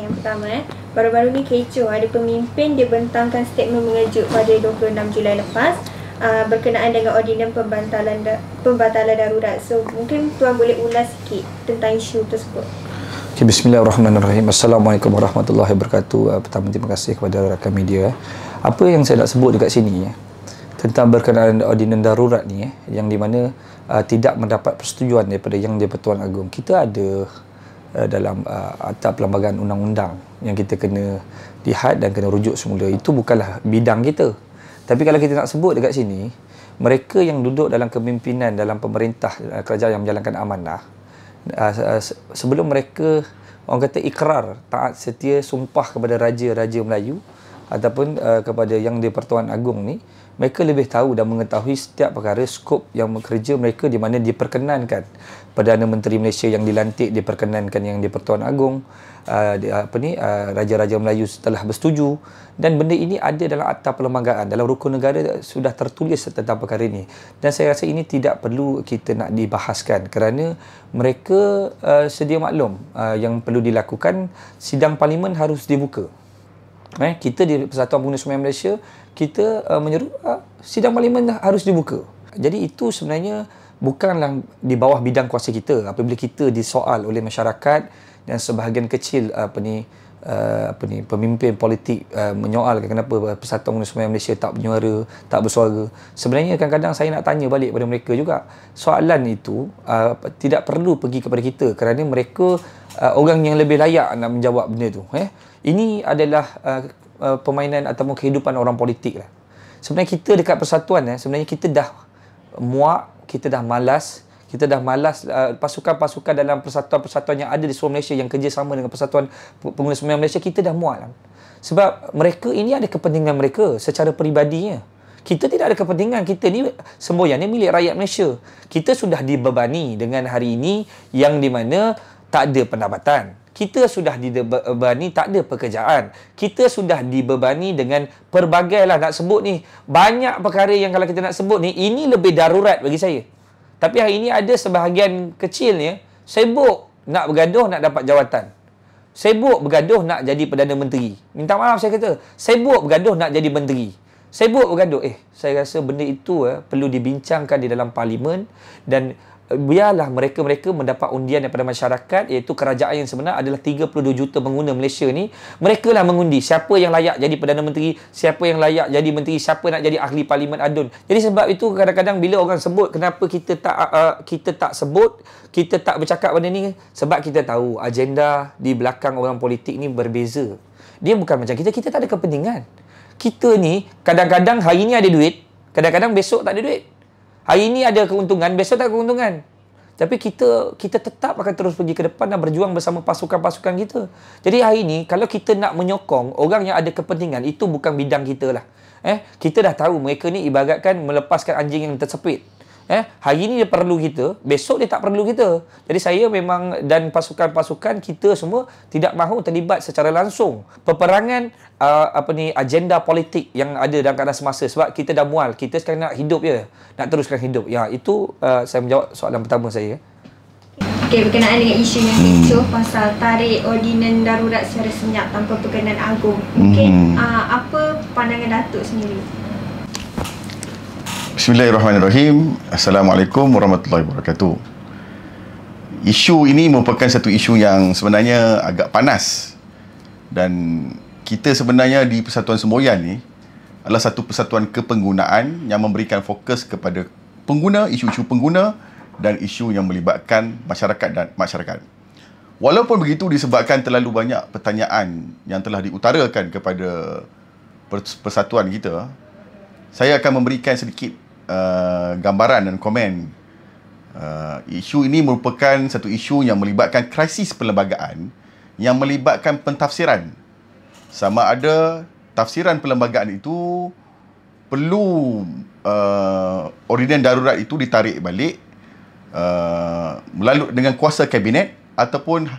yang pertama. Baru-baru ni kecoh, ada pemimpin dia bentangkan statement mengejut pada 26 Julai lepas berkenaan dengan ordinan pembatalan darurat. So mungkin Tuan boleh ulas sikit tentang isu tersebut. Okay, bismillahirrahmanirrahim. Assalamualaikum warahmatullahi wabarakatuh. Pertama, terima kasih kepada rakan media. Apa yang saya nak sebut dekat sini tentang berkenaan ordinan darurat ni yang di mana tidak mendapat persetujuan daripada Yang di-Pertuan Agong. Kita ada dalam Akta Perlembagaan Undang-Undang yang kita kena lihat dan kena rujuk semula. Itu bukanlah bidang kita. Tapi kalau kita nak sebut dekat sini, mereka yang duduk dalam kepimpinan dalam pemerintah kerajaan yang menjalankan amanah, sebelum mereka orang kata ikrar taat setia sumpah kepada raja-raja Melayu ataupun kepada Yang di-Pertuan Agong ni, mereka lebih tahu dan mengetahui setiap perkara skop yang bekerja mereka, di mana diperkenankan Perdana Menteri Malaysia yang dilantik diperkenankan Yang di-Pertuan Agong, raja-raja Melayu setelah bersetuju, dan benda ini ada dalam Akta Perlembagaan, dalam rukun negara sudah tertulis tentang perkara ini. Dan saya rasa ini tidak perlu kita nak dibahaskan kerana mereka sedia maklum yang perlu dilakukan. Sidang parlimen harus dibuka. Kita di Persatuan Pengguna Sungai Malaysia, kita menyeru sidang parlimen harus dibuka. Jadi itu sebenarnya bukanlah di bawah bidang kuasa kita. Apabila kita disoal oleh masyarakat dan sebahagian kecil pemimpin politik menyoal kenapa Persatuan Pengguna Sungai Malaysia tak bernyuara, tak bersuara. Sebenarnya kadang-kadang saya nak tanya balik pada mereka juga. Soalan itu tidak perlu pergi kepada kita kerana mereka orang yang lebih layak nak menjawab benda tu. Ini adalah permainan ataupun kehidupan orang politik lah. Sebenarnya kita dekat persatuan sebenarnya kita dah muak, kita dah malas pasukan-pasukan dalam persatuan-persatuan yang ada di seluruh Malaysia yang kerjasama dengan Persatuan Pengguna Sungai Malaysia. Kita dah muak lah. Sebab mereka ini ada kepentingan mereka secara peribadinya. Kita tidak ada kepentingan. Kita ni semboyan ni milik rakyat Malaysia. Kita sudah dibebani dengan hari ini yang di mana tak ada pendapatan. Kita sudah dibebani tak ada pekerjaan. Kita sudah dibebani dengan pelbagai lah nak sebut ni. Banyak perkara yang kalau kita nak sebut ni, ini lebih darurat bagi saya. Tapi hari ini ada sebahagian kecilnya sibuk nak bergaduh nak dapat jawatan. Sibuk bergaduh nak jadi Perdana Menteri. Minta maaf saya kata. Sibuk bergaduh nak jadi menteri. Sibuk bergaduh. Saya rasa benda itu perlu dibincangkan di dalam parlimen dan biarlah mereka-mereka mendapat undian daripada masyarakat, iaitu kerajaan yang sebenar adalah 32 juta pengguna Malaysia ni. Mereka lah mengundi siapa yang layak jadi Perdana Menteri, siapa yang layak jadi menteri, siapa nak jadi ahli parlimen ADUN. Jadi sebab itu kadang-kadang bila orang sebut kenapa kita tak sebut, kita tak bercakap benda ni, sebab kita tahu agenda di belakang orang politik ni berbeza. Dia bukan macam kita tak ada kepentingan. Kita ni kadang-kadang hari ni ada duit, kadang-kadang besok tak ada duit. Hari ini ada keuntungan, besok tak ada keuntungan. Tapi kita tetap akan terus pergi ke depan dan berjuang bersama pasukan-pasukan kita. Jadi hari ini, kalau kita nak menyokong orang yang ada kepentingan, itu bukan bidang kita lah. Kita dah tahu mereka ni ibaratkan melepaskan anjing yang tersepit. Hari ini dia perlu kita, besok dia tak perlu kita. Jadi saya memang dan pasukan-pasukan kita semua tidak mahu terlibat secara langsung peperangan agenda politik yang ada dalam keadaan semasa, sebab kita dah mual. Kita sekarang nak hidup je, nak teruskan hidup. Ya, itu saya menjawab soalan pertama saya. Okey, berkenaan dengan isu yang kecoh pasal tarik ordinan darurat secara senyap tanpa perkenan agung. Mungkin apa pandangan Datuk sendiri? Bismillahirrahmanirrahim. Assalamualaikum warahmatullahi wabarakatuh. Isu ini merupakan satu isu yang sebenarnya agak panas, dan kita sebenarnya di Persatuan Semboyan ni adalah satu persatuan kepenggunaan yang memberikan fokus kepada pengguna, isu-isu pengguna dan isu yang melibatkan masyarakat dan masyarakat. Walaupun begitu, disebabkan terlalu banyak pertanyaan yang telah diutarakan kepada persatuan kita, saya akan memberikan sedikit gambaran dan komen. Isu ini merupakan satu isu yang melibatkan krisis perlembagaan, yang melibatkan pentafsiran. Sama ada tafsiran perlembagaan itu perlu ordinan darurat itu ditarik balik melalui dengan kuasa kabinet, ataupun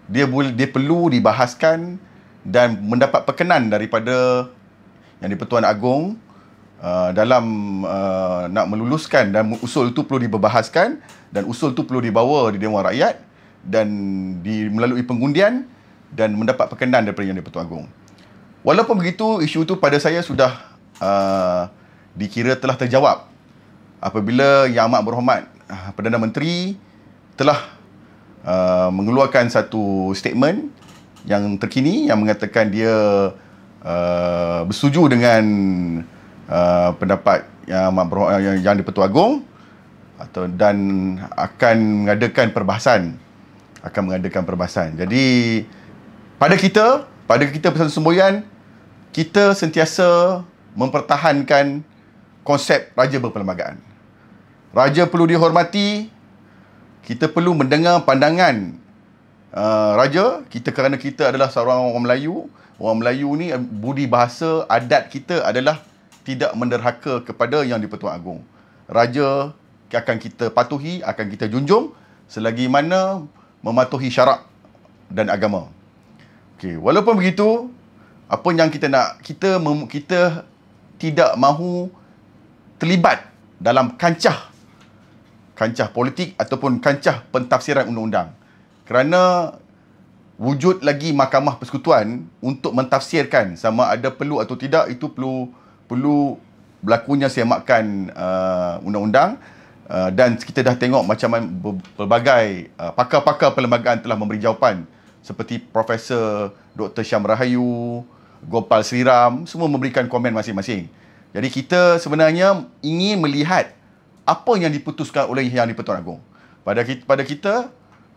dia perlu dibahaskan dan mendapat perkenan daripada Yang di-Pertuan Agong dalam nak meluluskan, dan usul itu perlu dibahaskan dan usul itu perlu dibawa di Dewan Rakyat dan melalui pengundian, dan mendapat perkenan daripada Yang di-Pertuan Agong. Walaupun begitu, isu itu pada saya sudah dikira telah terjawab apabila Yang Amat Berhormat Perdana Menteri telah mengeluarkan satu statement yang terkini yang mengatakan dia bersetuju dengan pendapat Yang di-Pertuan Agong dan akan mengadakan perbahasan. Jadi pada kita Persatuan Semboyan, kita sentiasa mempertahankan konsep raja berperlembagaan. Raja perlu dihormati. Kita perlu mendengar pandangan raja kita, kerana kita adalah seorang orang Melayu. Orang Melayu ni budi bahasa adat kita adalah tidak menderhaka kepada Yang di-Pertuan Agong. Raja akan kita patuhi, akan kita junjung selagi mana mematuhi syarak dan agama. Okey, walaupun begitu, apa yang kita nak, kita tidak mahu terlibat dalam kancah politik ataupun kancah pentafsiran undang-undang. Kerana wujud lagi Mahkamah Persekutuan untuk mentafsirkan sama ada perlu atau tidak, itu perlu berlakunya semakan undang-undang. Dan kita dah tengok macam mana pelbagai pakar-pakar perlembagaan telah memberi jawapan, seperti Profesor Dr. Syam Rahayu, Gopal Sriram, semua memberikan komen masing-masing. Jadi kita sebenarnya ingin melihat apa yang diputuskan oleh Yang di-Pertuan Agong. Pada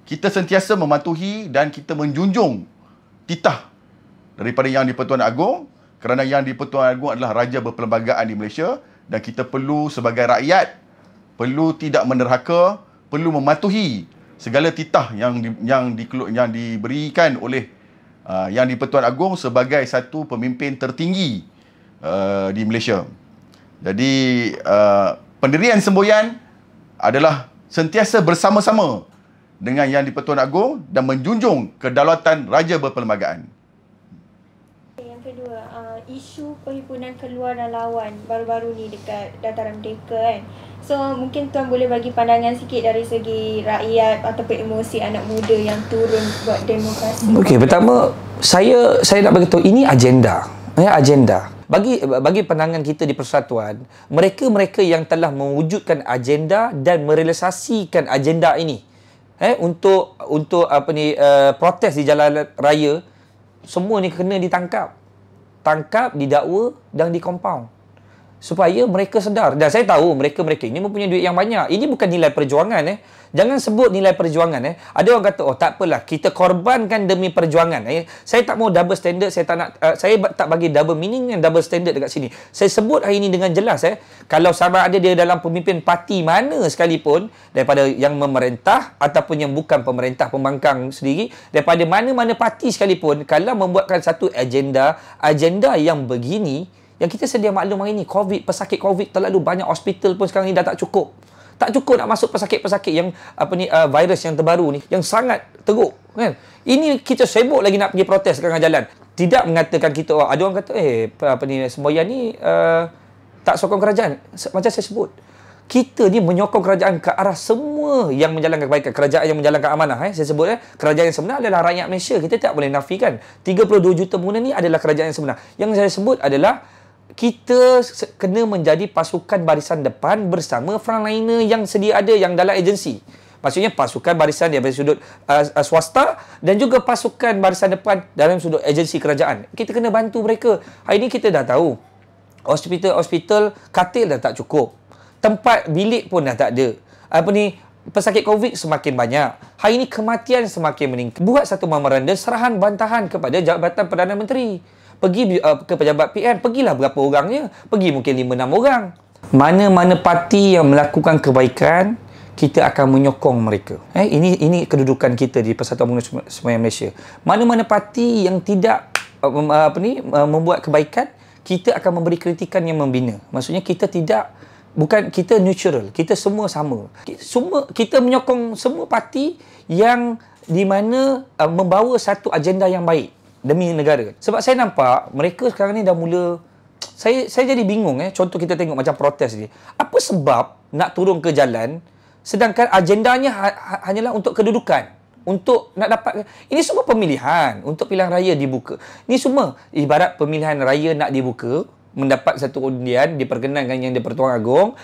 kita sentiasa mematuhi dan kita menjunjung titah daripada Yang di-Pertuan Agong, kerana Yang di-Pertuan Agong adalah raja berperlembagaan di Malaysia, dan kita perlu sebagai rakyat perlu tidak menderhaka, perlu mematuhi segala titah yang diberikan oleh Yang di-Pertuan Agong sebagai satu pemimpin tertinggi di Malaysia. Jadi pendirian semboyan adalah sentiasa bersama-sama dengan Yang di-Pertuan Agong dan menjunjung kedaulatan raja berperlembagaan. Yang kedua, isu perhimpunan keluar dan lawan baru-baru ni dekat Dataran Merdeka kan. So mungkin tuan boleh bagi pandangan sikit dari segi rakyat ataupun emosi anak muda yang turun buat demokrasi. Okey, pertama saya nak bagi tahu ini agenda. Agenda. Bagi pandangan kita di Persatuan, mereka yang telah mewujudkan agenda dan merealisasikan agenda ini untuk protes di jalan raya, semua ni kena ditangkap, didakwa dan dikompaun, supaya mereka sedar. Dan saya tahu mereka ini mempunyai duit yang banyak. Ini bukan nilai perjuangan. Jangan sebut nilai perjuangan. Ada orang kata, oh tak apalah, kita korbankan demi perjuangan. Saya tak mau double standard. Saya tak bagi double meaning dan double standard dekat sini. Saya sebut hari ini dengan jelas. Kalau sama ada dia dalam pemimpin parti mana sekalipun, daripada yang memerintah ataupun yang bukan pemerintah, pembangkang sendiri, daripada mana-mana parti sekalipun, kalau membuatkan satu agenda yang begini, yang kita sedia maklum hari ini, pesakit COVID terlalu banyak, hospital pun sekarang ni dah tak cukup. Tak cukup nak masuk pesakit-pesakit yang virus yang terbaru ni, yang sangat teruk kan. Ini kita sibuk lagi nak pergi protes sekarang jalan. Tidak mengatakan kita, ada orang kata semboyan ni tak sokong kerajaan. Macam saya sebut, kita ni menyokong kerajaan ke arah semua yang menjalankan kebaikan, kerajaan yang menjalankan amanah. Saya sebut kerajaan yang sebenar adalah rakyat Malaysia. Kita tak boleh nafikan 32 juta pengguna ni adalah kerajaan yang sebenar. Yang saya sebut adalah kita kena menjadi pasukan barisan depan bersama frontliner yang sedia ada yang dalam agensi. Maksudnya pasukan barisan dari sudut swasta dan juga pasukan barisan depan dalam sudut agensi kerajaan. Kita kena bantu mereka. Hari ini kita dah tahu, hospital katil dah tak cukup. Tempat bilik pun dah tak ada. Pesakit COVID semakin banyak. Hari ini kematian semakin meningkat. Buat satu memorandum serahan bantahan kepada Jabatan Perdana Menteri. Pergi ke pejabat PN, pergilah berapa orangnya. Pergi mungkin 5-6 orang. Mana-mana parti yang melakukan kebaikan, kita akan menyokong mereka. Ini kedudukan kita di Persatuan Pengguna Semboyan Malaysia. Mana-mana parti yang tidak membuat kebaikan, kita akan memberi kritikan yang membina. Maksudnya kita kita neutral, kita semua sama. Kita menyokong semua parti yang di mana membawa satu agenda yang baik demi negara. Sebab saya nampak mereka sekarang ni dah mula, saya jadi bingung. Contoh kita tengok macam protes ni. Apa sebab nak turun ke jalan sedangkan agendanya hanyalah untuk kedudukan? untuk nak dapat. Ini semua pemilihan untuk pilihan raya dibuka. Ini semua ibarat pemilihan raya nak dibuka, mendapat satu undian, diperkenankan yang di-Pertuan Agong,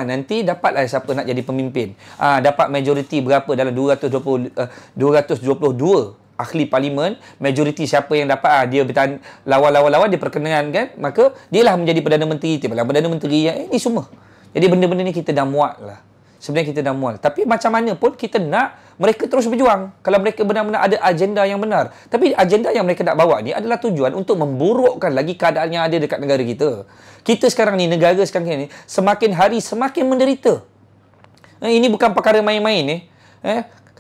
nanti dapatlah siapa nak jadi pemimpin. Dapat majoriti berapa dalam 222 ahli parlimen, majoriti siapa yang dapat, dia bertahan lawan-lawan diperkenankan, maka dialah menjadi Perdana Menteri. Perdana Menteri yang ini semua. Jadi benda-benda ni kita dah muat lah. Sebenarnya kita dah mual. Tapi macam mana pun kita nak mereka terus berjuang. Kalau mereka benar-benar ada agenda yang benar. Tapi agenda yang mereka nak bawa ni adalah tujuan untuk memburukkan lagi keadaan yang ada dekat negara kita. Kita sekarang ni, negara sekarang ni, semakin hari semakin menderita. Ini bukan perkara main-main ni.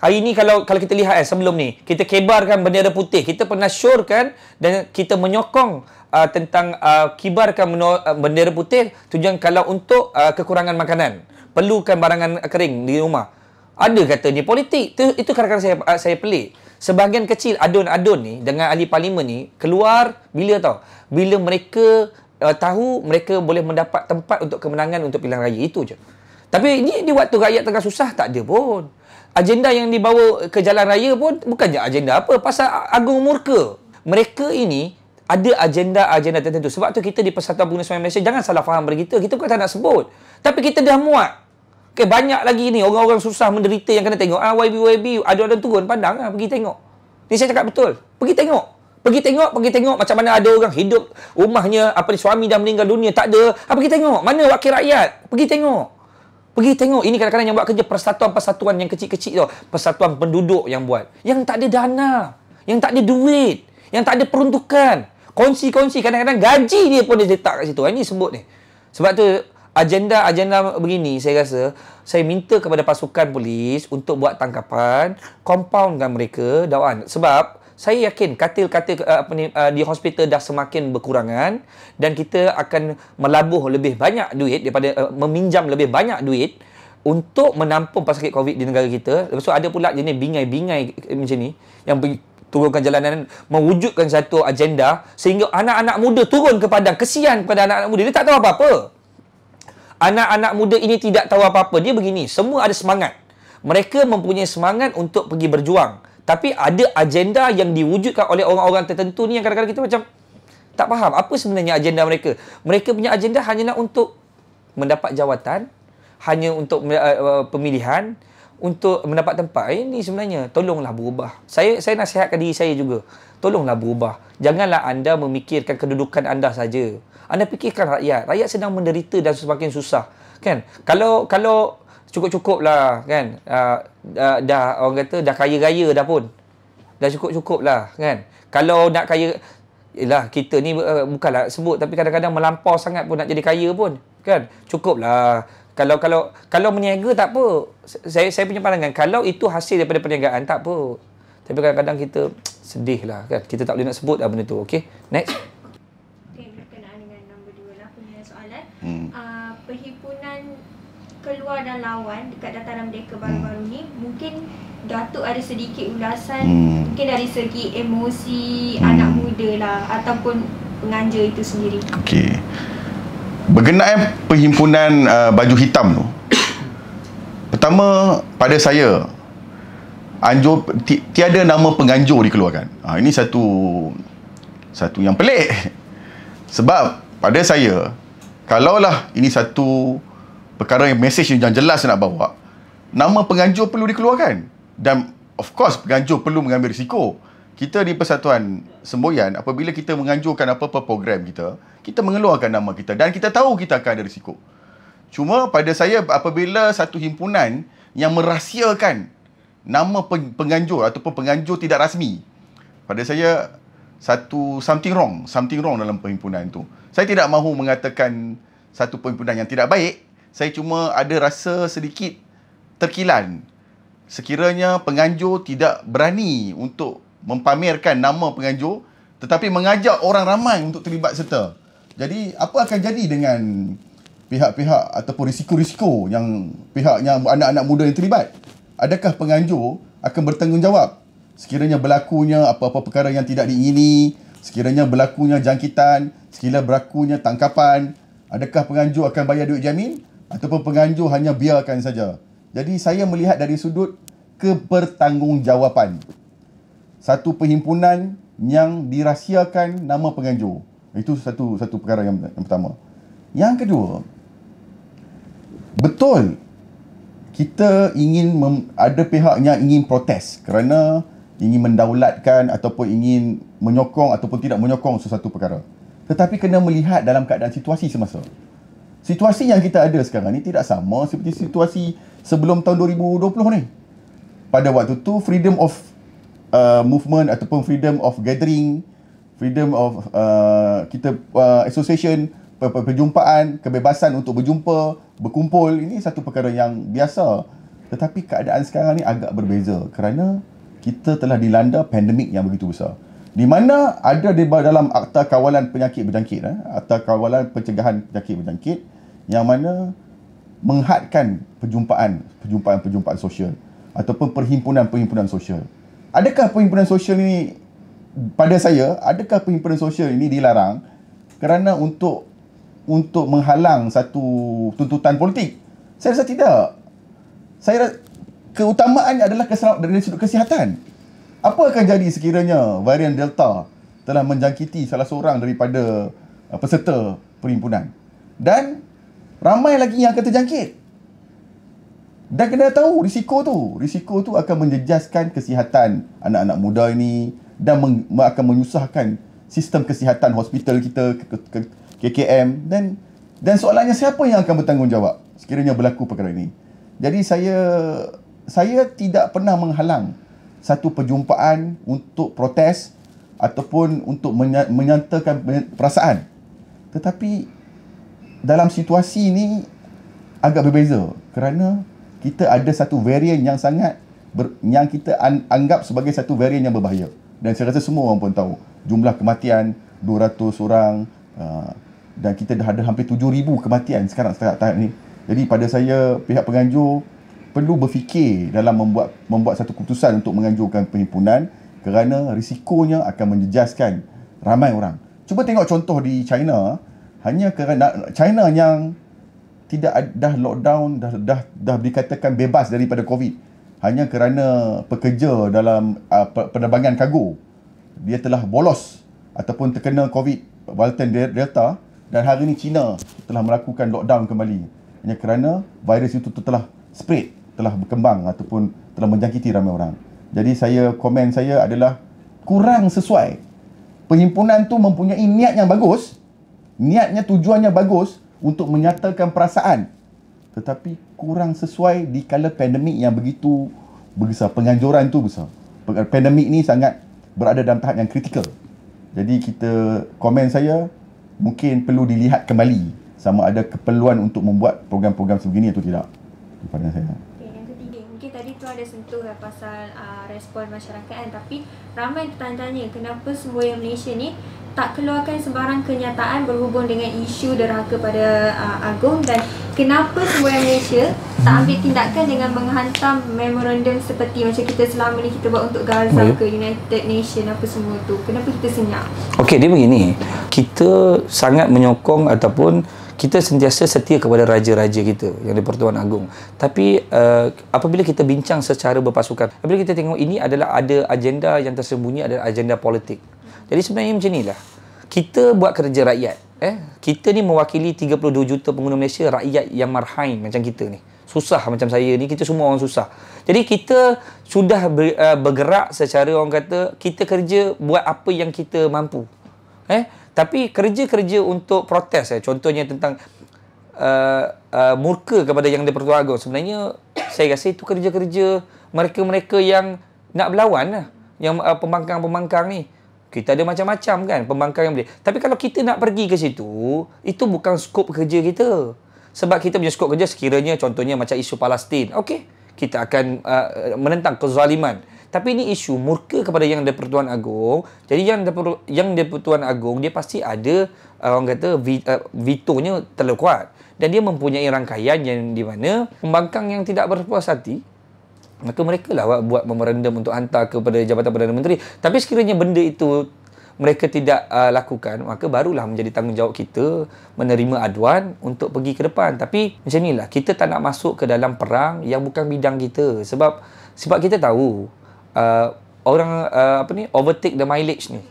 Hari ni kalau kita lihat sebelum ni, kita kebarkan bendera putih. Kita pernah syorkan dan kita menyokong tentang kibarkan bendera putih tujuan kalau untuk kekurangan makanan. Perlukan barangan kering di rumah. Ada katanya politik. Itu kadang-kadang saya pelik. Sebahagian kecil adun-adun ni dengan ahli parlimen ni keluar bila tahu? Bila mereka tahu mereka boleh mendapat tempat untuk kemenangan untuk pilihan raya. Itu je. Tapi ini waktu rakyat tengah susah tak ada pun. Agenda yang dibawa ke jalan raya pun bukannya agenda apa. Pasal Agung murka. Mereka ini ada agenda-agenda tertentu. Sebab tu kita di Persatuan Pengguna Semayang Malaysia jangan salah faham pada kita. Kita bukan tak nak sebut. Tapi kita dah muat. Okay, banyak lagi ni orang-orang susah menderita yang kena tengok. YB ada turun pandang pergi tengok. Ni saya cakap betul. Pergi tengok. Pergi tengok macam mana ada orang hidup rumahnya suami dah meninggal dunia tak ada. Pergi tengok. Mana wakil rakyat? Pergi tengok. Ini kadang-kadang yang buat kerja persatuan-persatuan yang kecil-kecil tu. Persatuan penduduk yang buat. Yang tak ada dana, yang tak ada duit, yang tak ada peruntukan. Kongsi-kongsi kadang-kadang gaji dia pun dia letak kat situ. Ini sebut ni. Sebab tu agenda begini saya rasa saya minta kepada pasukan polis untuk buat tangkapan, compoundkan mereka dakwaan. Sebab saya yakin katil-katil di hospital dah semakin berkurangan dan kita akan melabuh lebih banyak duit daripada meminjam lebih banyak duit untuk menampung pesakit COVID di negara kita. Lepas tu ada pula jenis bingai-bingai macam ni yang turunkan jalanan mewujudkan satu agenda sehingga anak-anak muda turun ke padang. Kesian kepada anak-anak muda. Dia tak tahu apa-apa. Anak-anak muda ini tidak tahu apa-apa. Dia begini, semua ada semangat. Mereka mempunyai semangat untuk pergi berjuang. Tapi ada agenda yang diwujudkan oleh orang-orang tertentu ni yang kadang-kadang kita macam tak faham apa sebenarnya agenda mereka. Mereka punya agenda hanya nak untuk mendapat jawatan, hanya untuk pemilihan, untuk mendapat tempat. Ini sebenarnya tolonglah berubah. Saya nasihatkan diri saya juga. Tolonglah berubah. Janganlah anda memikirkan kedudukan anda saja. Anda fikirkan rakyat. Rakyat sedang menderita dan semakin susah. Kan? Kalau cukup-cukup lah kan. Dah orang kata dah kaya-raya dah pun. Dah cukup-cukup lah kan. Kalau nak kaya, yelah kita ni bukanlah sebut tapi kadang-kadang melampau sangat pun nak jadi kaya pun. Kan? Cukup lah. Kalau meniaga tak apa. Saya punya pandangan kalau itu hasil daripada perniagaan tak apa. Tapi kadang-kadang kita sedih lah kan. Kita tak boleh nak sebut lah benda tu. Okay? Next. Perhimpunan keluar dan lawan dekat dataran mereka baru-baru ni mungkin Datuk ada sedikit ulasan mungkin dari segi emosi anak muda lah ataupun penganjur itu sendiri. Okey. Berkenaan perhimpunan baju hitam tu. Pertama pada saya tiada nama penganjur dikeluarkan. Ini satu yang pelik. Sebab pada saya kalaulah ini satu perkara yang mesej yang jelas nak bawa, nama penganjur perlu dikeluarkan. Dan of course penganjur perlu mengambil risiko. Kita di Persatuan Semboyan apabila kita menganjurkan apa-apa program kita mengeluarkan nama kita dan kita tahu kita akan ada risiko. Cuma pada saya apabila satu himpunan yang merahsiakan nama penganjur ataupun penganjur tidak rasmi, pada saya something wrong dalam perhimpunan itu. Saya tidak mahu mengatakan satu perhimpunan yang tidak baik. Saya cuma ada rasa sedikit terkilan. Sekiranya penganjur tidak berani untuk mempamerkan nama penganjur tetapi mengajak orang ramai untuk terlibat serta. Jadi apa akan jadi dengan pihak-pihak ataupun risiko-risiko yang pihaknya anak-anak muda yang terlibat? Adakah penganjur akan bertanggungjawab sekiranya berlakunya apa-apa perkara yang tidak diingini, sekiranya berlakunya jangkitan, sekiranya berlakunya tangkapan, adakah penganjur akan bayar duit jamin ataupun penganjur hanya biarkan saja? Jadi saya melihat dari sudut kebertanggungjawapan. Satu perhimpunan yang dirahsiakan nama penganjur. Itu satu perkara yang pertama. Yang kedua, betul kita ingin ada pihak yang ingin protes kerana ingin mendaulatkan ataupun ingin menyokong ataupun tidak menyokong sesuatu perkara. Tetapi kena melihat dalam keadaan situasi semasa. Situasi yang kita ada sekarang ni tidak sama seperti situasi sebelum tahun 2020 ni. Pada waktu tu freedom of movement ataupun freedom of gathering, freedom of association, perjumpaan, kebebasan untuk berjumpa, berkumpul, ini satu perkara yang biasa. Tetapi keadaan sekarang ni agak berbeza kerana kita telah dilanda pandemik yang begitu besar. Di mana ada di dalam Akta Kawalan Penyakit Berjangkit, Akta Kawalan Pencegahan Penyakit Berjangkit, yang mana menghadkan perjumpaan sosial ataupun perhimpunan sosial. Adakah perhimpunan sosial ini, pada saya, adakah perhimpunan sosial ini dilarang kerana untuk menghalang satu tuntutan politik? Saya rasa tidak. Saya rasa keutamaannya adalah dari sudut kesihatan. Apa akan jadi sekiranya varian Delta telah menjangkiti salah seorang daripada peserta perhimpunan? Dan ramai lagi yang akan terjangkit. Dan kena tahu risiko tu akan menjejaskan kesihatan anak-anak muda ini dan akan menyusahkan sistem kesihatan hospital kita, KKM, dan soalannya siapa yang akan bertanggungjawab sekiranya berlaku perkara ini. Jadi saya tidak pernah menghalang satu perjumpaan untuk protes ataupun untuk menyatakan perasaan. Tetapi dalam situasi ini agak berbeza kerana kita ada satu varian yang yang kita anggap sebagai satu varian yang berbahaya. Dan saya rasa semua orang pun tahu jumlah kematian 200 orang, dan kita dah ada hampir 7,000 kematian sekarang tahap ni. Jadi pada saya, pihak penganjur perlu berfikir dalam membuat satu keputusan untuk menganjurkan perhimpunan kerana risikonya akan menjejaskan ramai orang. Cuba tengok contoh di China, hanya kerana China yang dah lockdown, dah dikatakan bebas daripada COVID, hanya kerana pekerja dalam penerbangan kargo dia telah bolos ataupun terkena COVID varian Delta, dan hari ini China telah melakukan lockdown kembali hanya kerana virus itu telah spread, telah berkembang ataupun telah menjangkiti ramai orang. Jadi komen saya adalah kurang sesuai. Perhimpunan tu mempunyai niat yang bagus, tujuannya bagus untuk menyatakan perasaan, tetapi kurang sesuai di kala pandemik yang begitu besar. Penganjuran tu besar. Pandemik ni sangat berada dalam tahap yang kritikal. Jadi komen saya mungkin perlu dilihat kembali sama ada keperluan untuk membuat program-program sebegini atau tidak. Di pandangan saya. Yang ketiga, mungkin tadi tu ada sentuh pasal respon masyarakat kan, tapi ramai bertanya-tanya kenapa semua yang Malaysia ni tak keluarkan sebarang kenyataan berhubung dengan isu derhaka pada Agong, dan kenapa semua yang Malaysia tak ambil tindakan dengan menghantam memorandum seperti macam kita selama ni kita buat untuk Gaza ke United Nation apa semua tu. Kenapa kita senyap? Okey, dia begini. Kita sangat menyokong ataupun kita sentiasa setia kepada raja-raja kita yang di Pertuan Agong. Tapi apabila kita bincang secara berpasukan, apabila kita tengok ini adalah ada agenda yang tersembunyi, adalah agenda politik. Jadi sebenarnya macam inilah. Kita buat kerja rakyat. Kita ni mewakili 32 juta pengguna Malaysia, rakyat yang marhain macam kita ni. Susah macam saya ni, kita semua orang susah. Jadi kita sudah bergerak secara orang kata, kita kerja buat apa yang kita mampu. Tapi kerja-kerja untuk protes, contohnya tentang murka kepada yang di-Pertuan Agong, sebenarnya saya rasa itu kerja-kerja mereka-mereka yang nak berlawan lah. Yang pembangkang-pembangkang ni. Kita ada macam-macam kan pembangkang yang boleh. Tapi kalau kita nak pergi ke situ, itu bukan skop kerja kita. Sebab kita punya skop kerja sekiranya contohnya macam isu Palestin. Okey, kita akan menentang kezaliman. Tapi ini isu murka kepada yang di-Pertuan Agong. Jadi yang di-Pertuan Agong dia pasti ada orang kata vetonya terlalu kuat. Dan dia mempunyai rangkaian yang di mana pembangkang yang tidak berpuas hati, maka mereka lah buat memorandum untuk hantar kepada Jabatan Perdana Menteri. Tapi sekiranya benda itu mereka tidak lakukan, maka barulah menjadi tanggungjawab kita menerima aduan untuk pergi ke depan. Tapi macam inilah, kita tak nak masuk ke dalam perang yang bukan bidang kita. Sebab Sebab kita tahu orang overtake the mileage ni.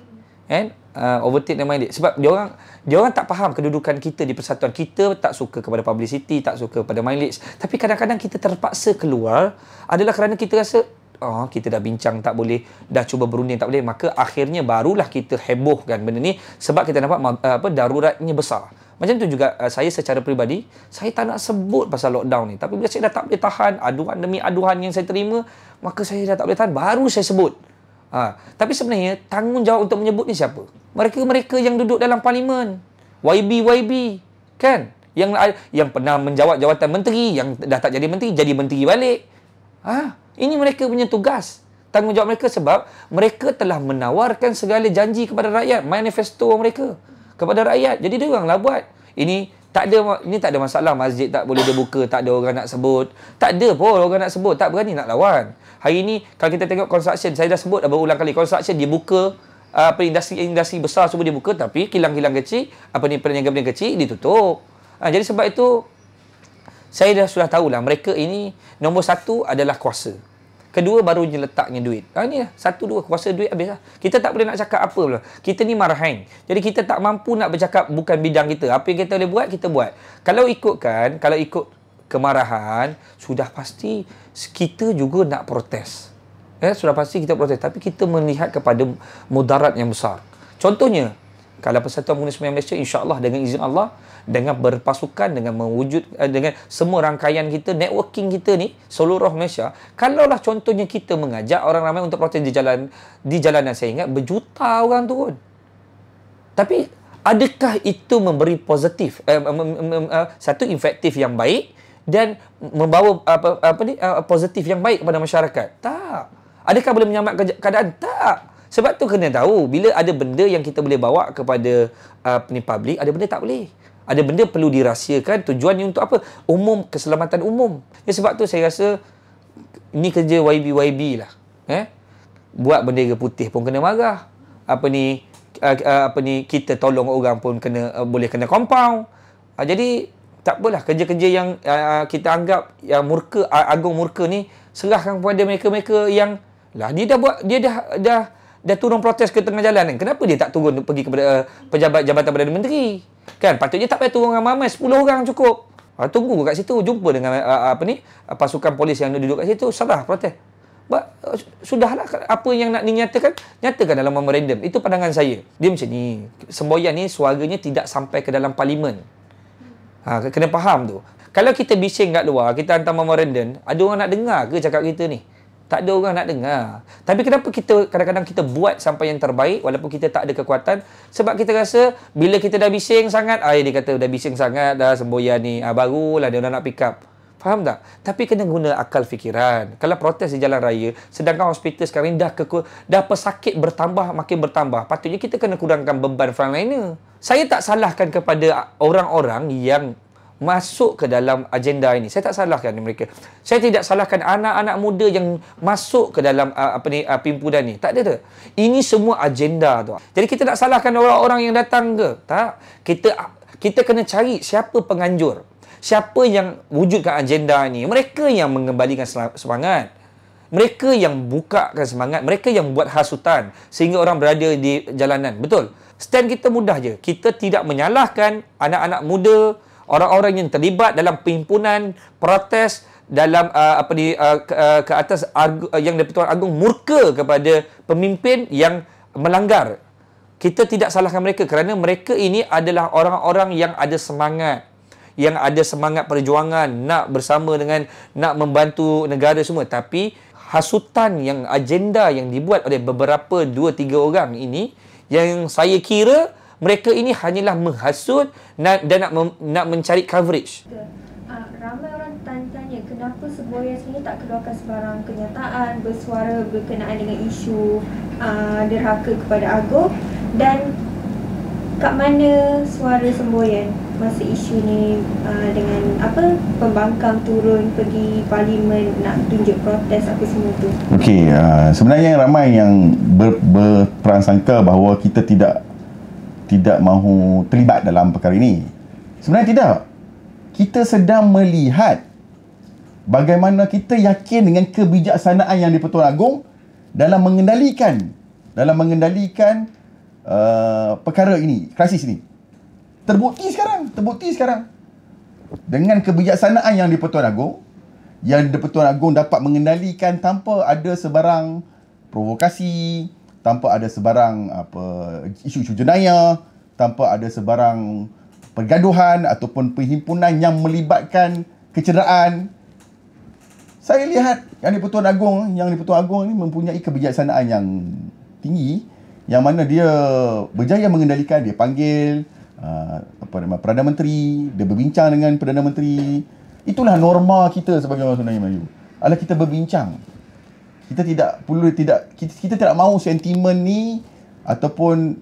Kan? Overtake the mileage. Sebab dia orang tak faham kedudukan kita di persatuan. Kita tak suka kepada publicity, tak suka pada mileage. Tapi kadang-kadang kita terpaksa keluar adalah kerana kita rasa kita dah bincang tak boleh, dah cuba berunding tak boleh, maka akhirnya barulah kita hebohkan benda ni sebab kita nampak daruratnya besar. Macam tu juga saya secara peribadi, saya tak nak sebut pasal lockdown ni. Tapi bila saya dah tak boleh tahan, aduan demi aduan yang saya terima, maka saya dah tak boleh tahan, baru saya sebut. Tapi sebenarnya tanggungjawab untuk menyebut ni siapa? Mereka-mereka yang duduk dalam parlimen. YB kan? Yang pernah menjawat jawatan menteri, yang dah tak jadi menteri balik. Ini mereka punya tugas. Tanggungjawab mereka sebab mereka telah menawarkan segala janji kepada rakyat, manifesto mereka kepada rakyat. Jadi dia oranglah buat. Ini tak ada masalah masjid tak boleh dibuka, tak ada orang nak sebut. Tak ada pun orang nak sebut, tak berani nak lawan. Hari ini kalau kita tengok construction, saya dah sebut berulang kali, construction dibuka, industri besar semua dibuka, tapi kilang-kilang kecil, perniagaan kecil ditutup. Jadi sebab itu saya sudah tahulah mereka ini nombor satu adalah kuasa. Kedua barunya letaknya duit. Ni lah. Satu, dua, kuasa duit habis lah. Kita tak boleh nak cakap apa pula. Kita ni marahan. Jadi kita tak mampu nak bercakap bukan bidang kita. Apa yang kita boleh buat, kita buat. Kalau ikut kemarahan, sudah pasti kita juga nak protes. Sudah pasti kita protes. Tapi kita melihat kepada mudarat yang besar. Contohnya, kalau Persatuan Pengguna Sembilan Malaysia, insya-Allah dengan izin Allah, dengan berpasukan, dengan dengan semua rangkaian kita, networking kita ni seluruh Malaysia, kalaulah contohnya kita mengajak orang ramai untuk protes di jalanan, saya ingat berjuta orang turun. Tapi adakah itu memberi positif satu efektif yang baik dan membawa positif yang baik kepada masyarakat? Tak. Adakah boleh menyelamatkan keadaan? Tak. Sebab tu kena tahu, bila ada benda yang kita boleh bawa kepada public, ada benda tak boleh. Ada benda perlu dirahsiakan, tujuannya untuk apa? Umum, keselamatan umum. Sebab tu saya rasa ini kerja YB lah. Buat bendera putih pun kena marah. Kita tolong orang pun boleh kena compound. Jadi tak apalah, kerja-kerja yang kita anggap yang agung murka ni, serahkan kepada mereka-mereka yang dia turun protes ke tengah jalan kan. Kenapa dia tak turun pergi kepada pejabat Jabatan Perdana Menteri? Kan patutnya tak payah turun ramai-ramai, 10 orang cukup. Tunggu kat situ, jumpa dengan pasukan polis yang duduk kat situ, serah protes. Sudahlah, apa yang nak nyatakan dalam memorandum. Itu pandangan saya. Dia macam ni. Semboyan ni suaranya tidak sampai ke dalam parlimen. Kena faham tu. Kalau kita bising kat luar, kita hantar memorandum, ada orang nak dengar ke cakap kita ni? Tak ada orang nak dengar. Tapi kenapa kita kadang-kadang kita buat sampai yang terbaik walaupun kita tak ada kekuatan? Sebab kita rasa bila kita dah bising sangat, dia kata dah bising sangat dah semboyan ni, barulah dia nak pick up. Faham tak? Tapi kena guna akal fikiran. Kalau protes di jalan raya, sedangkan hospital sekarang dah pesakit makin bertambah, patutnya kita kena kurangkan beban frontliner. Saya tak salahkan kepada orang-orang yang masuk ke dalam agenda ini. Saya tak salahkan mereka. Saya tidak salahkan anak-anak muda yang masuk ke dalam pimpinan ni. Tak ada. Ini semua agenda tu. Jadi kita tak salahkan orang-orang yang datang ke? Tak. Kita kena cari siapa penganjur. Siapa yang wujudkan agenda ni. Mereka yang mengembalikan semangat. Mereka yang bukakan semangat. Mereka yang buat hasutan sehingga orang berada di jalanan. Betul. Stand kita mudah je. Kita tidak menyalahkan anak-anak muda, orang-orang yang terlibat dalam perhimpunan protes dalam ke atas yang di-Pertuan Agong murka kepada pemimpin yang melanggar. Kita tidak salahkan mereka kerana mereka ini adalah orang-orang yang ada semangat perjuangan nak bersama dengan nak membantu negara semua. Tapi hasutan yang agenda yang dibuat oleh beberapa 2-3 orang ini, yang saya kira mereka ini hanyalah menghasut dan nak mencari coverage. Ramai orang tanya kenapa semboyan sini tak keluarkan sebarang kenyataan bersuara berkenaan dengan isu derhaka kepada Agong, dan kat mana suara semboyan masa isu ni dengan pembangkang turun pergi parlimen nak tunjuk protes apa semua tu. Okey, sebenarnya ramai yang berprasangka bahawa kita tidak mahu terlibat dalam perkara ini. Sebenarnya tidak. Kita sedang melihat bagaimana kita yakin dengan kebijaksanaan Yang di-Pertuan Agong dalam mengendalikan perkara ini, krisis ini. Terbukti sekarang dengan kebijaksanaan Yang di-Pertuan Agong, Yang di-Pertuan Agong dapat mengendalikan tanpa ada sebarang provokasi, tanpa ada sebarang isu-isu jenayah, tanpa ada sebarang pergaduhan ataupun perhimpunan yang melibatkan kecederaan. Saya lihat Yang di-Pertuan Agong ni mempunyai kebijaksanaan yang tinggi, yang mana dia berjaya mengendalikan. Dia panggil Perdana Menteri, dia berbincang dengan Perdana Menteri. Itulah norma kita sebagai orang Sungai Melayu. Adalah kita berbincang. Kita tidak mahu sentimen ni ataupun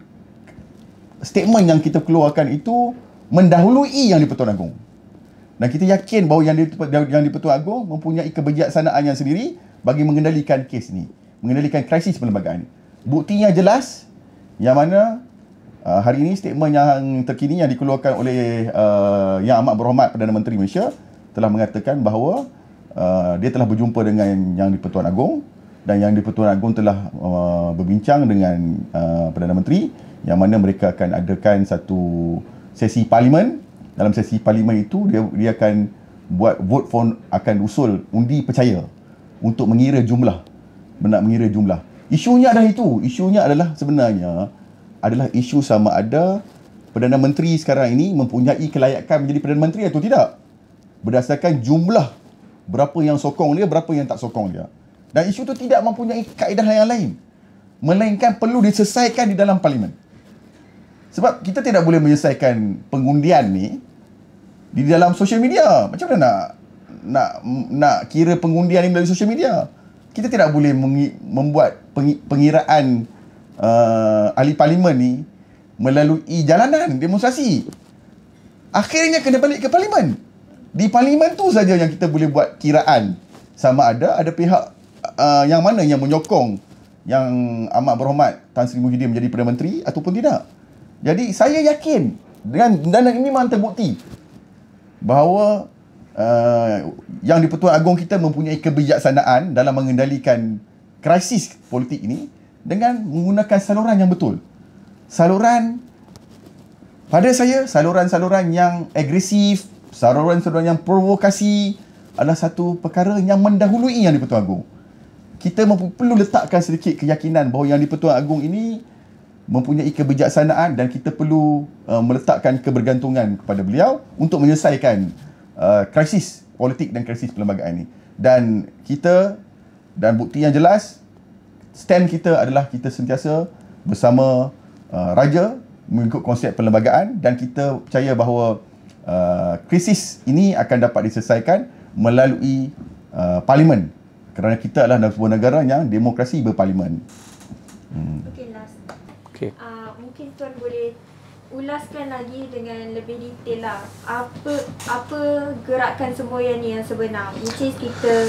statement yang kita keluarkan itu mendahului Yang di-Pertuan Agong. Dan kita yakin bahawa Yang di-Pertuan Agong mempunyai kebijaksanaan yang sendiri bagi mengendalikan kes ni, mengendalikan krisis perlembagaan ni. Buktinya jelas, yang mana hari ini statement yang terkini yang dikeluarkan oleh Yang Amat Berhormat Perdana Menteri Malaysia telah mengatakan bahawa dia telah berjumpa dengan Yang di-Pertuan Agong, dan Yang di-Pertuan Agong telah berbincang dengan Perdana Menteri, yang mana mereka akan adakan satu sesi parlimen. Dalam sesi parlimen itu dia akan buat vote for, akan usul undi percaya untuk mengira jumlah. Isunya adalah itu. Isunya adalah sebenarnya adalah isu sama ada Perdana Menteri sekarang ini mempunyai kelayakan menjadi Perdana Menteri atau tidak, berdasarkan jumlah berapa yang sokong dia, berapa yang tak sokong dia. Dan isu itu tidak mempunyai kaedah yang lain, melainkan perlu diselesaikan di dalam parlimen. Sebab kita tidak boleh menyelesaikan pengundian ni di dalam sosial media. Macam mana nak kira pengundian ni melalui sosial media? Kita tidak boleh membuat pengiraan ahli parlimen ni melalui jalanan, demonstrasi. Akhirnya kena balik ke parlimen. Di parlimen tu saja yang kita boleh buat kiraan sama ada pihak yang mana yang menyokong Yang Amat Berhormat Tan Sri Muhyiddin menjadi Perdana Menteri ataupun tidak. Jadi saya yakin dan ini memang terbukti bahawa Yang di-Pertuan Agong kita mempunyai kebijaksanaan dalam mengendalikan krisis politik ini dengan menggunakan saluran yang betul. Saluran yang agresif, saluran-saluran yang provokasi adalah satu perkara yang mendahului Yang di-Pertuan Agong. Kita perlu letakkan sedikit keyakinan bahawa Yang di-Pertuan Agong ini mempunyai kebijaksanaan, dan kita perlu meletakkan kebergantungan kepada beliau untuk menyelesaikan krisis politik dan krisis perlembagaan ini. Dan bukti yang jelas, stand kita adalah kita sentiasa bersama Raja mengikut konsep perlembagaan, dan kita percaya bahawa krisis ini akan dapat diselesaikan melalui parlimen, kerana kita adalah sebuah negara yang demokrasi berparlimen. Okey, last. Okey. Mungkin Tuan boleh ulaskan lagi dengan lebih detail lah. Apa gerakan semboyan ni yang sebenar? Which is kita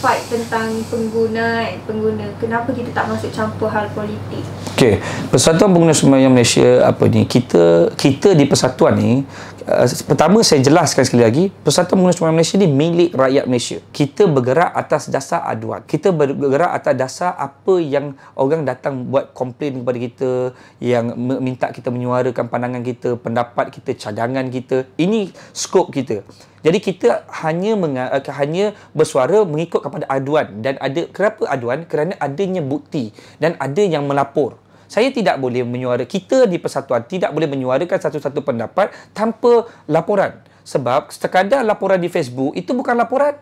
fight tentang pengguna. Kenapa kita tak masuk campur hal politik? Okey, Persatuan Pengguna Sembahyang Malaysia kita di persatuan ni, pertama saya jelaskan sekali lagi, Persatuan Pengguna Sembahyang Malaysia ni milik rakyat Malaysia. Kita bergerak atas dasar aduan. Kita bergerak atas dasar apa yang orang datang buat komplain kepada kita, yang minta kita menyuarakan pandangan kita, pendapat kita, cadangan kita. Ini skop kita. Jadi kita hanya bersuara mengikut kepada aduan, dan kenapa aduan? Kerana adanya bukti dan ada yang melapor. Saya tidak boleh kita di persatuan tidak boleh menyuarakan satu-satu pendapat tanpa laporan. Sebab sekadar laporan di Facebook itu bukan laporan.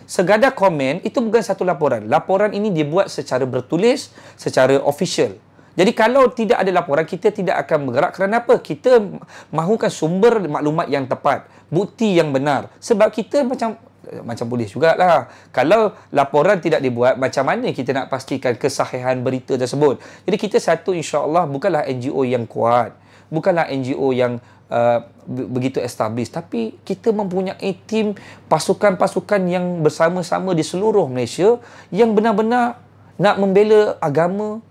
Sekadar komen itu bukan satu laporan. Laporan ini dibuat secara bertulis, secara official. Jadi kalau tidak ada laporan, kita tidak akan bergerak. Kerana apa? Kita mahukan sumber maklumat yang tepat, bukti yang benar. Sebab kita macam polis jugalah. Kalau laporan tidak dibuat, macam mana kita nak pastikan kesahihan berita tersebut? Jadi kita insya-Allah bukanlah NGO yang kuat, bukanlah NGO yang begitu established, tapi kita mempunyai tim pasukan-pasukan yang bersama-sama di seluruh Malaysia yang benar-benar nak membela agama,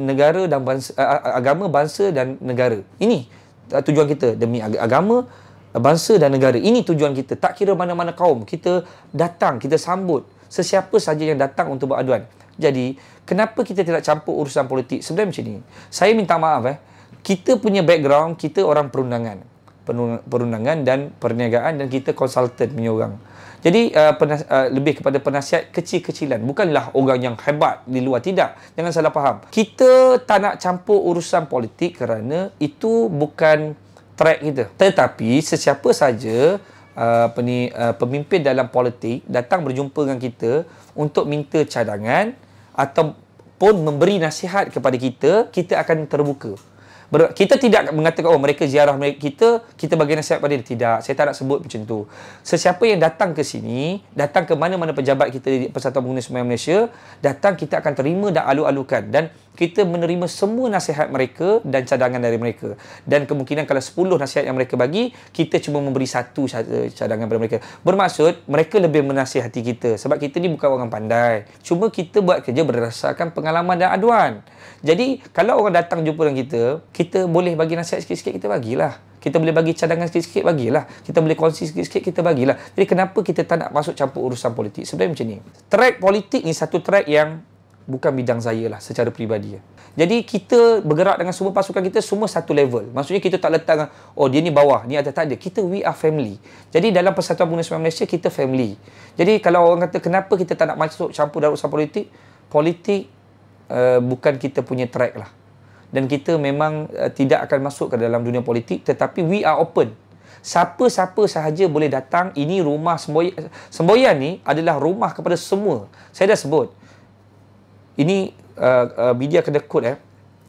negara dan bangsa, agama, bangsa dan negara. Ini tujuan kita, demi agama, bangsa dan negara. Ini tujuan kita. Tak kira mana-mana kaum, kita datang, kita sambut sesiapa saja yang datang untuk beraduan. Jadi, kenapa kita tidak campur urusan politik? Sebenarnya macam ni. Saya minta maaf kita punya background, kita orang perundangan dan perniagaan, dan kita konsultan punya orang. Jadi lebih kepada penasihat kecil-kecilan. Bukanlah orang yang hebat di luar. Tidak. Jangan salah faham. Kita tak nak campur urusan politik kerana itu bukan track kita. Tetapi sesiapa saja pemimpin dalam politik datang berjumpa dengan kita untuk minta cadangan ataupun memberi nasihat kepada kita, kita akan terbuka. Kita tidak mengatakan, mereka ziarah kita bagi nasihat pada dia. Tidak, saya tak nak sebut macam tu. Sesiapa yang datang ke sini, datang ke mana-mana pejabat kita di Persatuan Pengguna Sungai Malaysia, datang, kita akan terima dan alu-alukan. Dan kita menerima semua nasihat mereka dan cadangan dari mereka. Dan kemungkinan kalau 10 nasihat yang mereka bagi, kita cuma memberi 1 cadangan kepada mereka. Bermaksud, mereka lebih menasihati kita. Sebab kita ni bukan orang pandai. Cuma kita buat kerja berdasarkan pengalaman dan aduan. Jadi, kalau orang datang jumpa dengan kita boleh bagi nasihat sikit-sikit, kita bagilah. Kita boleh bagi cadangan sikit-sikit, bagilah. Kita boleh kongsi sikit-sikit, kita bagilah. Jadi, kenapa kita tak nak masuk campur urusan politik? Sebenarnya macam ni. Track politik ni satu track yang bukan bidang saya lah secara peribadi. Jadi, kita bergerak dengan semua pasukan kita, semua satu level. Maksudnya, kita tak letak, dia ni bawah, ni atas, tak ada. Kita, we are family. Jadi, dalam Persatuan Pengguna Sungai Malaysia, kita family. Jadi, kalau orang kata, kenapa kita tak nak masuk campur dalam urusan politik? Politik bukan kita punya track lah. Dan kita memang tidak akan masuk ke dalam dunia politik, tetapi we are open. Siapa-siapa sahaja boleh datang. Ini rumah semboyan ni adalah rumah kepada semua. Saya dah sebut. Ini media kena quote.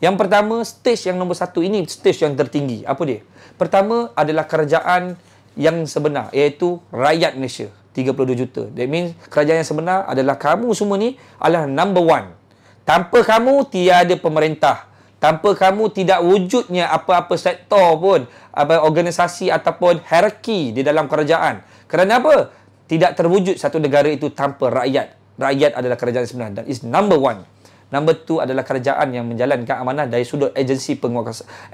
Yang pertama, stage yang nombor 1 ini stage yang tertinggi. Apa dia? Pertama adalah kerajaan yang sebenar, iaitu rakyat Malaysia, 32 juta. That means kerajaan yang sebenar adalah kamu semua ni adalah number 1. Tanpa kamu, tiada pemerintah. Tanpa kamu, tidak wujudnya apa-apa sektor pun, organisasi ataupun hierarki di dalam kerajaan. Kerana apa? Tidak terwujud satu negara itu tanpa rakyat. Rakyat adalah kerajaan sebenar. That is number 1. Number 2 adalah kerajaan yang menjalankan amanah dari sudut agensi penguasaan.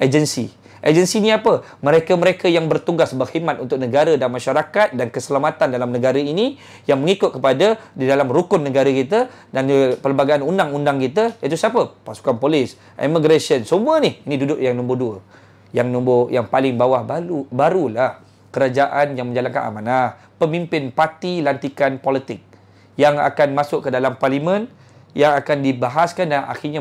Agensi ni apa? Mereka-mereka yang bertugas berkhidmat untuk negara dan masyarakat dan keselamatan dalam negara ini, yang mengikut kepada di dalam rukun negara kita dan pelbagai undang-undang kita, iaitu siapa? Pasukan polis, immigration, semua ni. Ini duduk yang nombor 2. Yang paling bawah barulah kerajaan yang menjalankan amanah, pemimpin parti lantikan politik yang akan masuk ke dalam parlimen, yang akan dibahaskan dan akhirnya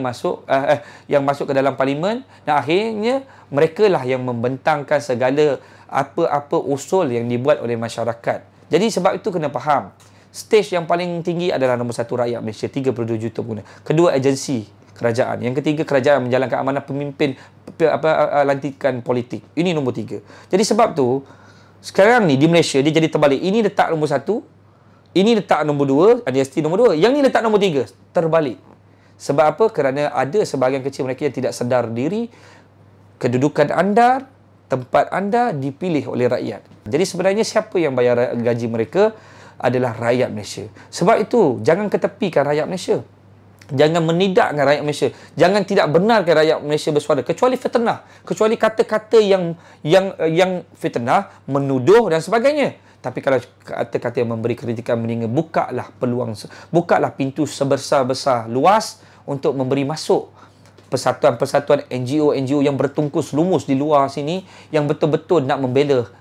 yang masuk ke dalam parlimen, dan akhirnya mereka lah yang membentangkan segala apa-apa usul yang dibuat oleh masyarakat. Jadi sebab itu kena faham, stage yang paling tinggi adalah nombor 1 rakyat Malaysia, 32 juta pengguna. Kedua, agensi kerajaan. Yang ketiga, kerajaan menjalankan amanah, pemimpin lantikan politik. Ini nombor 3. Jadi sebab tu sekarang ni di Malaysia dia jadi terbalik. Ini letak nombor 1, ini letak nombor 2, ADST nombor 2. Yang ni letak nombor 3. Terbalik. Sebab apa? Kerana ada sebahagian kecil mereka yang tidak sedar diri, kedudukan anda, tempat anda dipilih oleh rakyat. Jadi sebenarnya siapa yang bayar gaji mereka adalah rakyat Malaysia. Sebab itu, jangan ketepikan rakyat Malaysia. Jangan menidakkan rakyat Malaysia. Jangan tidak benarkan rakyat Malaysia bersuara. Kecuali fitnah. Kecuali kata-kata yang fitnah, menuduh dan sebagainya. Tapi kalau kata-kata yang memberi kritikan meninggal, bukalah pintu sebesar-besar luas untuk memberi masuk persatuan-persatuan NGO yang bertungkus lumus di luar sini, yang betul-betul nak membela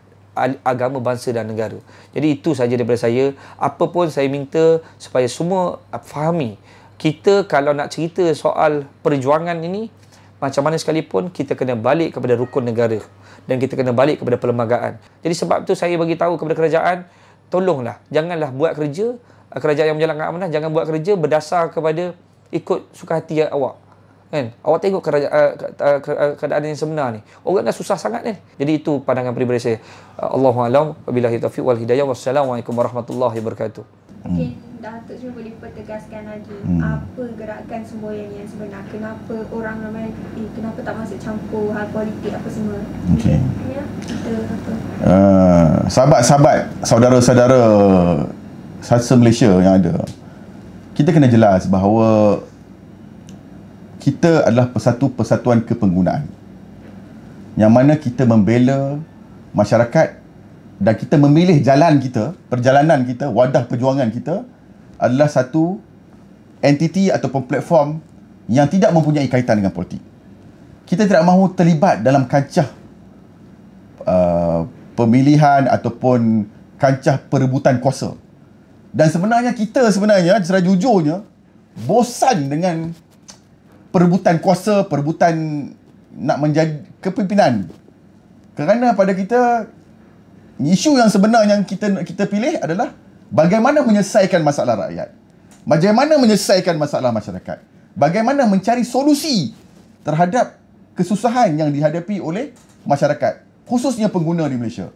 agama, bangsa dan negara. Jadi itu saja daripada saya. Apa pun saya minta supaya semua fahami, kita kalau nak cerita soal perjuangan ini, macam mana sekalipun, kita kena balik kepada rukun negara. Dan kita kena balik kepada perlembagaan. Jadi sebab tu saya bagi tahu kepada kerajaan, tolonglah, janganlah buat kerja, kerajaan yang menjalankan amanah, jangan buat kerja berdasar kepada ikut suka hati awak. Kan? Awak tengok keadaan yang sebenar ni. Orang dah susah sangat ni. Jadi itu pandangan peribadi saya. Allahu'alam, wabillahi taufiq wal hidayah. Wassalamualaikum warahmatullahi wabarakatuh. Mungkin Datuk cuma boleh pertegaskan lagi apa gerakan semboyan yang sebenar. Kenapa orang ramai kenapa tak masuk campur hal politik apa semua. Okey. Ya, kita apa? Sahabat-sahabat, saudara-saudara Salsa Malaysia yang ada, kita kena jelas bahawa kita adalah satu persatuan kepenggunaan yang mana kita membela masyarakat dan kita memilih jalan kita, perjalanan kita, wadah perjuangan kita adalah satu entiti ataupun platform yang tidak mempunyai kaitan dengan politik. Kita tidak mahu terlibat dalam kancah pemilihan ataupun kancah perebutan kuasa. Dan sebenarnya kita secara jujurnya bosan dengan perebutan kuasa, perebutan nak menjadi kepimpinan. Kerana pada kita, isu yang sebenar yang kita pilih adalah bagaimana menyelesaikan masalah rakyat. Bagaimana menyelesaikan masalah masyarakat. Bagaimana mencari solusi terhadap kesusahan yang dihadapi oleh masyarakat, khususnya pengguna di Malaysia.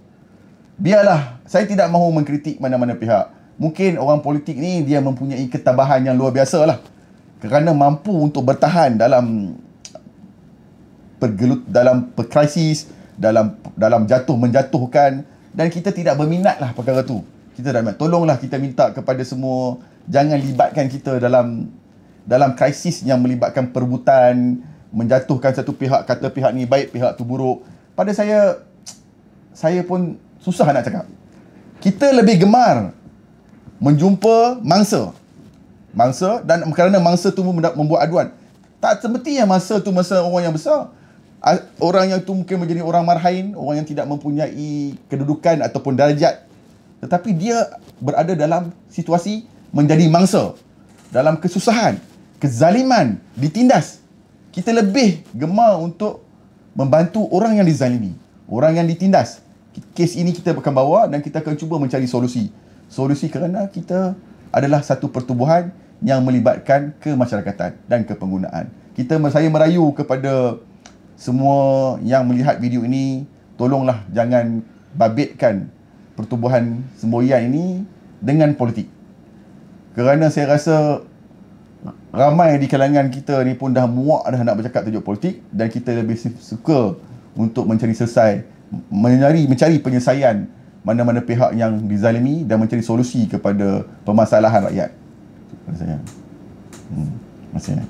Biarlah, saya tidak mahu mengkritik mana-mana pihak. Mungkin orang politik ni dia mempunyai ketabahan yang luar biasa lah, kerana mampu untuk bertahan dalam krisis, dalam jatuh menjatuhkan, dan kita tidak berminat lah perkara tu. Kita dah minat. Tolonglah kita minta kepada semua, jangan libatkan kita dalam krisis yang melibatkan perebutan, menjatuhkan satu pihak, kata pihak ni baik, pihak tu buruk. Pada saya pun susah nak cakap. Kita lebih gemar menjumpa mangsa, dan kerana mangsa tu membuat aduan. Tak semestinya mangsa tu masa orang yang besar. Orang yang tu mungkin menjadi orang marhain, orang yang tidak mempunyai kedudukan ataupun darjat, tetapi dia berada dalam situasi menjadi mangsa, dalam kesusahan, kezaliman, ditindas. Kita lebih gemar untuk membantu orang yang dizalimi, orang yang ditindas. Kes ini kita akan bawa dan kita akan cuba mencari solusi. Solusi kerana kita adalah satu pertubuhan yang melibatkan kemasyarakatan dan kepenggunaan. Saya merayu kepada semua yang melihat video ini, tolonglah jangan babitkan pertubuhan semboyan ini dengan politik. Kerana saya rasa ramai di kalangan kita ni pun dah muak dah nak bercakap tajuk politik, dan kita lebih suka untuk mencari penyelesaian mana-mana pihak yang dizalimi dan mencari solusi kepada permasalahan rakyat. Terima kasih.